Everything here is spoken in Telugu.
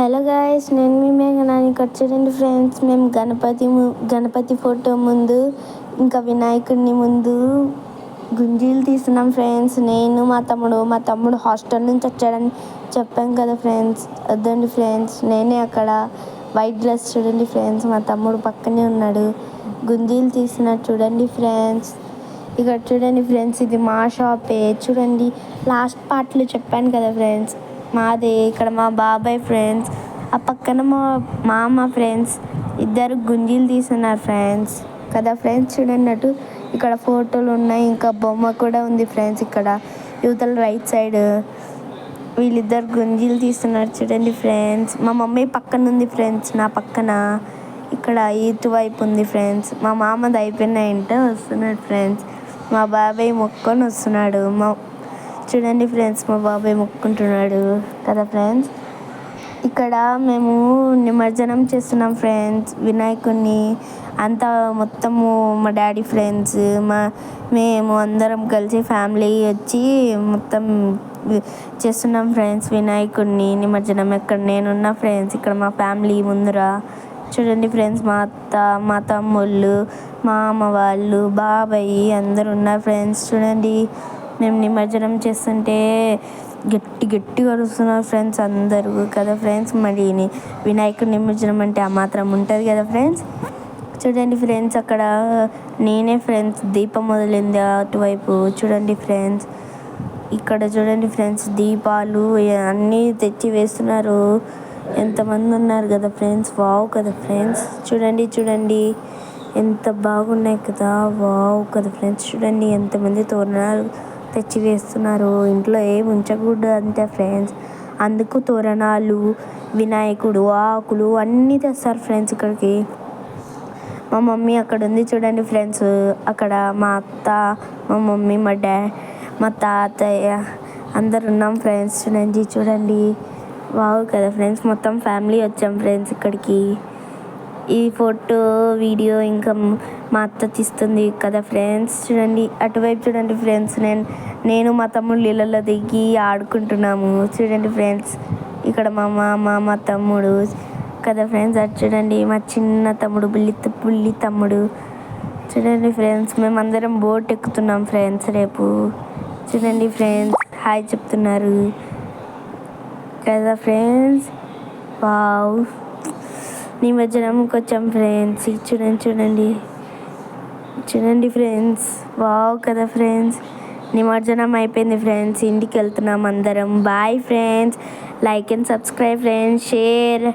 హలో గాయ్స్, నేను మీ మేఘనాని. ఇక్కడ చూడండి ఫ్రెండ్స్, మేము గణపతి ఫోటో ముందు ఇంకా వినాయకుడిని ముందు గుంజీలు తీస్తున్నాం ఫ్రెండ్స్. నేను మా తమ్ముడు హాస్టల్ నుంచి వచ్చాడని చెప్పాం కదా ఫ్రెండ్స్. వద్దండి ఫ్రెండ్స్, నేనే అక్కడ వైట్ డ్రెస్ చూడండి ఫ్రెండ్స్, మా తమ్ముడు పక్కనే ఉన్నాడు, గుంజీలు తీస్తున్నాడు చూడండి ఫ్రెండ్స్. ఇక్కడ చూడండి ఫ్రెండ్స్, ఇది మా షాపే చూడండి. లాస్ట్ పార్ట్లో చెప్పాను కదా ఫ్రెండ్స్, మాదే. ఇక్కడ మా బాబాయ్ ఫ్రెండ్స్, ఆ పక్కన మా మామ ఫ్రెండ్స్, ఇద్దరు గుంజీలు తీస్తున్నారు ఫ్రెండ్స్ కదా ఫ్రెండ్స్. చూడండి అటు ఇక్కడ ఫోటోలు ఉన్నాయి, ఇంకా బొమ్మ కూడా ఉంది ఫ్రెండ్స్. ఇక్కడ యువతల రైట్ సైడ్ వీళ్ళిద్దరు గుంజీలు తీస్తున్నారు చూడండి ఫ్రెండ్స్. మా మమ్మీ పక్కన ఉంది ఫ్రెండ్స్, నా పక్కన. ఇక్కడ ఇటువైపు ఉంది ఫ్రెండ్స్. మా మామది అయిపోయినాయంటే వస్తున్నాడు ఫ్రెండ్స్. మా బాబాయ్ మొక్కొని వస్తున్నాడు. చూడండి ఫ్రెండ్స్, మా బాబాయ్ మొక్కుంటున్నాడు కదా ఫ్రెండ్స్. ఇక్కడ మేము నిమజ్జనం చేస్తున్నాం ఫ్రెండ్స్ వినాయకుడిని. అంతా మొత్తము మా డాడీ ఫ్రెండ్స్, మేము అందరం కలిసి ఫ్యామిలీ వచ్చి మొత్తం చేస్తున్నాం ఫ్రెండ్స్ వినాయకుడిని నిమజ్జనం. ఇక్కడ నేనున్న ఫ్రెండ్స్, ఇక్కడ మా ఫ్యామిలీ ముందర చూడండి ఫ్రెండ్స్. మా అత్త, మా తమ్ముళ్ళు, మా అమ్మ వాళ్ళు, బాబాయ్ అందరు ఉన్నారు ఫ్రెండ్స్. చూడండి, మేము నిమజ్జనం చేస్తుంటే గట్టిగా అరుస్తున్నారు ఫ్రెండ్స్ అందరూ కదా ఫ్రెండ్స్. మరి వినాయకుడి నిమజ్జనం అంటే ఆ మాత్రం ఉంటుంది కదా ఫ్రెండ్స్. చూడండి ఫ్రెండ్స్, అక్కడ నేనే ఫ్రెండ్స్ దీపం మొదలైంది అటువైపు చూడండి ఫ్రెండ్స్. ఇక్కడ చూడండి ఫ్రెండ్స్, దీపాలు అన్నీ తెచ్చి వేస్తున్నారు. ఎంతమంది ఉన్నారు కదా ఫ్రెండ్స్, వావ్ కదా ఫ్రెండ్స్. చూడండి ఎంత బాగున్నాయి కదా, వావ్ కదా ఫ్రెండ్స్. చూడండి ఎంతమంది తోరణాలు తెచ్చి వేస్తున్నారు. ఇంట్లో ఏమి ఉంచకూడదు అంతే ఫ్రెండ్స్, అందుకు తోరణాలు, వినాయకుడు, ఆకులు అన్నీ తెస్తారు ఫ్రెండ్స్ ఇక్కడికి. మా మమ్మీ అక్కడ ఉంది చూడండి ఫ్రెండ్స్. అక్కడ మా అత్త, మా మమ్మీ, మా తాతయ్య అందరు ఉన్నాం ఫ్రెండ్స్. చూడండి వావ్ కదా ఫ్రెండ్స్. మొత్తం ఫ్యామిలీ వచ్చాం ఫ్రెండ్స్ ఇక్కడికి. ఈ ఫోటో వీడియో ఇంకా మా అత్త తీస్తుంది కదా ఫ్రెండ్స్. చూడండి అటువైపు చూడండి ఫ్రెండ్స్, నేను మా తమ్ముడు నీళ్ళలో దిగి ఆడుకుంటున్నాము చూడండి ఫ్రెండ్స్. ఇక్కడ మా మామ, మా తమ్ముడు కదా ఫ్రెండ్స్. అటు చూడండి మా చిన్న తమ్ముడు, బుల్లి తమ్ముడు చూడండి ఫ్రెండ్స్. మేమందరం బోట్ ఎక్కుతున్నాం ఫ్రెండ్స్ రేపు. చూడండి ఫ్రెండ్స్, హాయ్ చెప్తున్నారు కదా ఫ్రెండ్స్. వావ్, నిమజ్జనంకి వచ్చాం ఫ్రెండ్స్. చూడండి ఫ్రెండ్స్, వావ్ కదా ఫ్రెండ్స్. నిమజ్జనం అయిపోయింది ఫ్రెండ్స్, ఇంటికి వెళ్తున్నాం అందరం. Bye friends, like and subscribe friends, share.